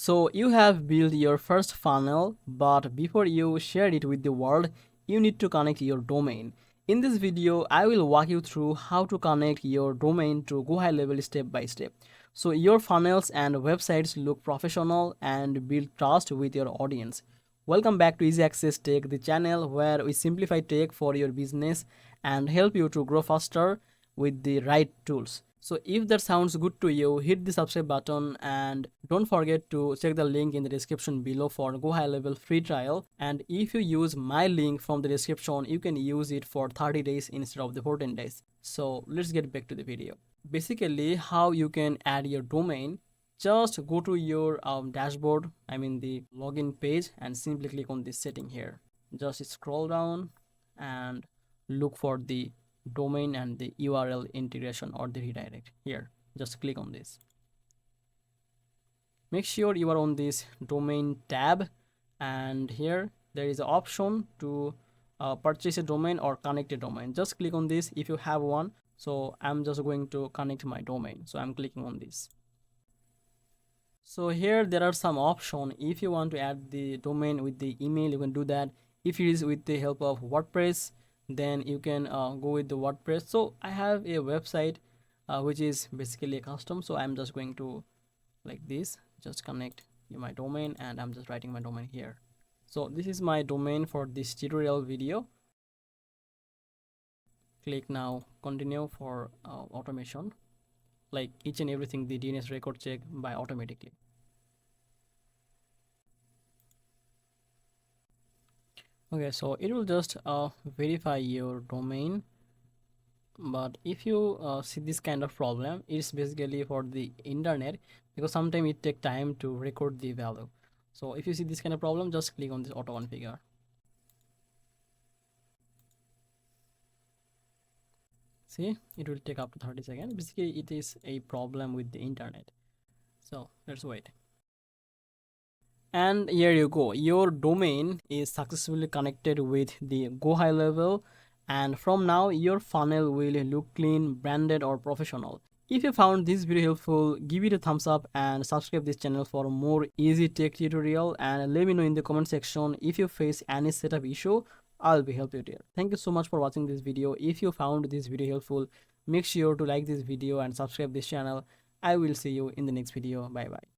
So you have built your first funnel, but before you share it with the world, you need to connect your domain. In this video, I will walk you through how to connect your domain to GoHighLevel step by step. So your funnels and websites look professional and build trust with your audience. Welcome back to Easy Access Tech, the channel where we simplify tech for your business and help you to grow faster with the right tools. So if that sounds good to you, hit the subscribe button and don't forget to check the link in the description below for GoHighLevel free trial. And if you use my link from the description, you can use it for 30 days instead of the 14 days. So let's get back to the video. Basically, how you can add your domain. Just go to your dashboard, I mean the login page, and simply click on this setting here. Just scroll down and look for the domain and the URL integration or the redirect here. Just click on this. Make sure you are on this domain tab, and here there is an option to purchase a domain or connect a domain. Just click on this if you have one. So I'm just going to connect my domain, so I'm clicking on this. So here there are some options. If you want to add the domain with the email, you can do that. If it is with the help of WordPress, then you can go with the WordPress. So I have a website which is basically a custom, so I'm just going to like this, just connect my domain, and I'm just writing my domain here. So this is my domain for this tutorial video. Click now continue for automation, like each and everything the DNS record check by automatically. Okay, so it will just verify your domain, but if you see this kind of problem, it's basically for the internet, because sometimes it take time to record the value. So if you see this kind of problem, just click on this auto configure. See, it will take up to 30 seconds. Basically it is a problem with the internet, so let's wait. And here you go, your domain is successfully connected with the GoHighLevel, and from now your funnel will look clean, branded or professional. If you found this video helpful, give it a thumbs up and subscribe this channel for more easy tech tutorial, and let me know in the comment section if you face any setup issue. I'll be helping you there. Thank you so much for watching this video. If you found this video helpful, make sure to like this video and subscribe this channel. I will see you in the next video. Bye bye.